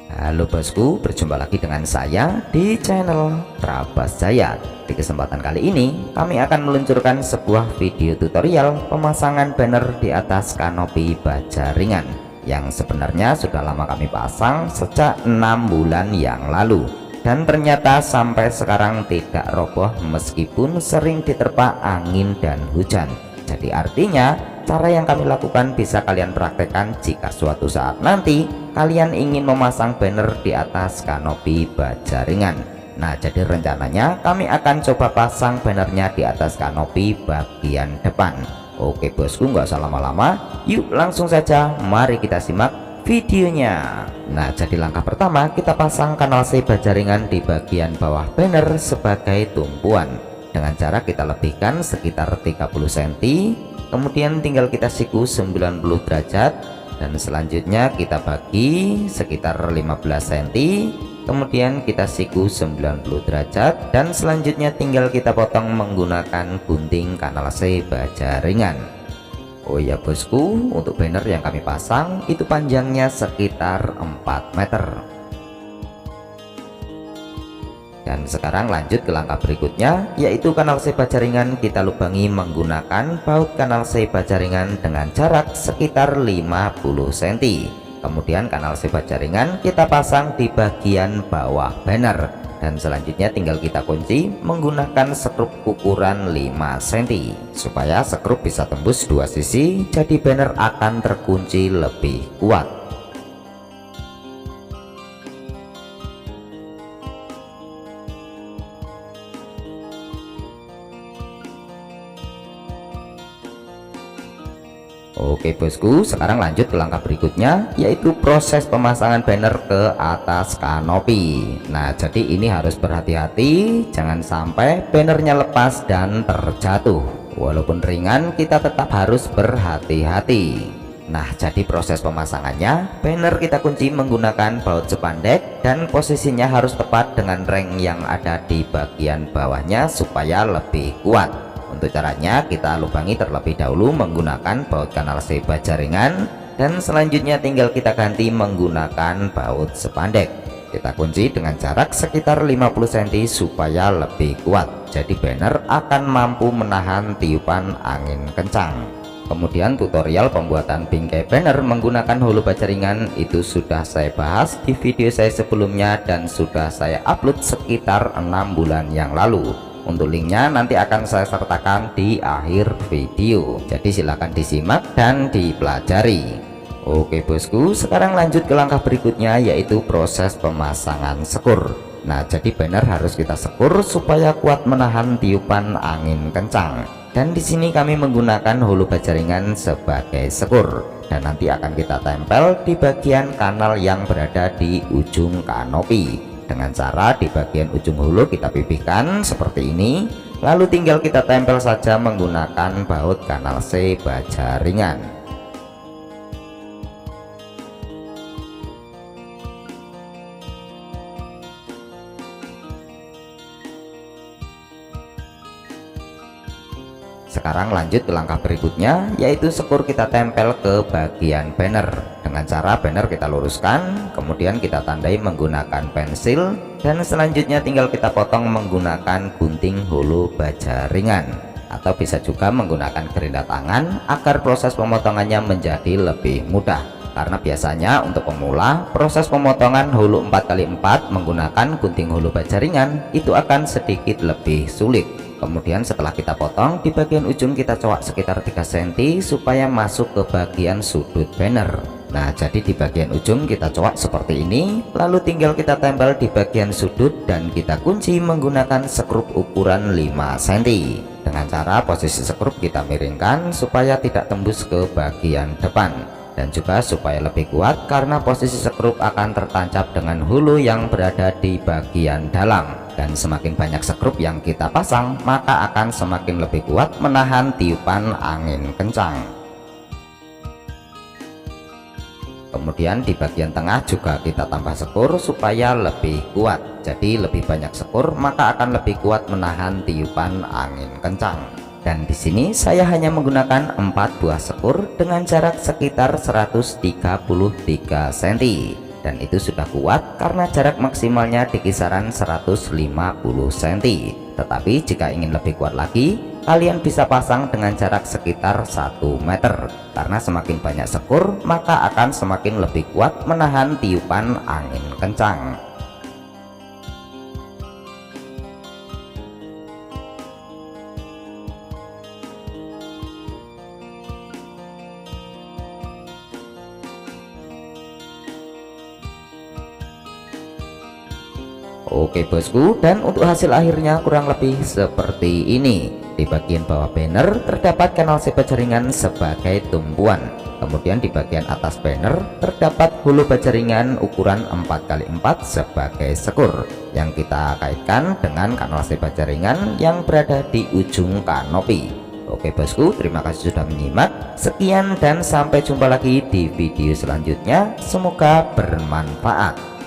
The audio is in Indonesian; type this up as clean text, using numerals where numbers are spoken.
Halo bosku, berjumpa lagi dengan saya di channel Trabas Jaya. Di kesempatan kali ini kami akan meluncurkan sebuah video tutorial pemasangan banner di atas kanopi baja ringan yang sebenarnya sudah lama kami pasang sejak 6 bulan yang lalu, dan ternyata sampai sekarang tidak roboh meskipun sering diterpa angin dan hujan. Jadi artinya cara yang kami lakukan bisa kalian praktekkan jika suatu saat nanti kalian ingin memasang banner di atas kanopi baja ringan. Nah, jadi rencananya kami akan coba pasang bannernya di atas kanopi bagian depan. Oke bosku, nggak usah lama-lama, yuk langsung saja mari kita simak videonya. Nah, jadi langkah pertama kita pasang kanal C baja ringan di bagian bawah banner sebagai tumpuan dengan cara kita lebihkan sekitar 30 cm, kemudian tinggal kita siku 90 derajat, dan selanjutnya kita bagi sekitar 15 cm, kemudian kita siku 90 derajat, dan selanjutnya tinggal kita potong menggunakan gunting kanal C baja ringan. Oh ya bosku, untuk banner yang kami pasang itu panjangnya sekitar 4 meter. Dan sekarang lanjut ke langkah berikutnya, yaitu kanal C baja ringan kita lubangi menggunakan baut kanal C baja ringan dengan jarak sekitar 50 cm. Kemudian kanal C baja ringan kita pasang di bagian bawah banner, dan selanjutnya tinggal kita kunci menggunakan skrup ukuran 5 cm supaya skrup bisa tembus dua sisi, jadi banner akan terkunci lebih kuat. Oke bosku, sekarang lanjut ke langkah berikutnya, yaitu proses pemasangan banner ke atas kanopi. Nah, jadi ini harus berhati-hati, jangan sampai bannernya lepas dan terjatuh. Walaupun ringan, kita tetap harus berhati-hati. Nah, jadi proses pemasangannya, banner kita kunci menggunakan baut spandek, dan posisinya harus tepat dengan reng yang ada di bagian bawahnya supaya lebih kuat. Untuk caranya kita lubangi terlebih dahulu menggunakan baut kanal C baja ringan, dan selanjutnya tinggal kita ganti menggunakan baut spandek. Kita kunci dengan jarak sekitar 50 cm supaya lebih kuat, jadi banner akan mampu menahan tiupan angin kencang. Kemudian tutorial pembuatan bingkai banner menggunakan hulu baja ringan itu sudah saya bahas di video saya sebelumnya dan sudah saya upload sekitar 6 bulan yang lalu. Untuk linknya nanti akan saya sertakan di akhir video, jadi silahkan disimak dan dipelajari. Oke bosku, sekarang lanjut ke langkah berikutnya, yaitu proses pemasangan sekur. Nah, jadi banner harus kita sekur supaya kuat menahan tiupan angin kencang, dan di sini kami menggunakan hulu baja ringan sebagai sekur, dan nanti akan kita tempel di bagian kanal yang berada di ujung kanopi dengan cara di bagian ujung hulu kita pipihkan seperti ini, lalu tinggal kita tempel saja menggunakan baut kanal C baja ringan. Sekarang lanjut ke langkah berikutnya, yaitu sekur kita tempel ke bagian banner dengan cara banner kita luruskan, kemudian kita tandai menggunakan pensil, dan selanjutnya tinggal kita potong menggunakan gunting hulu baja ringan, atau bisa juga menggunakan gerinda tangan agar proses pemotongannya menjadi lebih mudah. Karena biasanya untuk pemula proses pemotongan hulu 4x4 menggunakan gunting hulu baja ringan itu akan sedikit lebih sulit. Kemudian setelah kita potong, di bagian ujung kita coak sekitar 3 cm supaya masuk ke bagian sudut banner. Nah, jadi di bagian ujung kita coak seperti ini, lalu tinggal kita tempel di bagian sudut dan kita kunci menggunakan skrup ukuran 5 cm. Dengan cara posisi skrup kita miringkan supaya tidak tembus ke bagian depan, dan juga supaya lebih kuat karena posisi skrup akan tertancap dengan hulu yang berada di bagian dalam. Dan semakin banyak skrup yang kita pasang, maka akan semakin lebih kuat menahan tiupan angin kencang. Kemudian di bagian tengah juga kita tambah sekur supaya lebih kuat. Jadi lebih banyak sekur maka akan lebih kuat menahan tiupan angin kencang. Dan di sini saya hanya menggunakan 4 buah sekur dengan jarak sekitar 133 cm. dan itu sudah kuat karena jarak maksimalnya di kisaran 150 cm. Tetapi jika ingin lebih kuat lagi, kalian bisa pasang dengan jarak sekitar 1 meter, karena semakin banyak sekur maka akan semakin lebih kuat menahan tiupan angin kencang. Oke bosku, dan untuk hasil akhirnya kurang lebih seperti ini. Di bagian bawah banner terdapat kanal baja ringan sebagai tumpuan. Kemudian di bagian atas banner terdapat hulu baja ringan ukuran 4x4 sebagai sekur yang kita kaitkan dengan kanal baja ringan yang berada di ujung kanopi. Oke bosku, terima kasih sudah menyimak. Sekian dan sampai jumpa lagi di video selanjutnya. Semoga bermanfaat.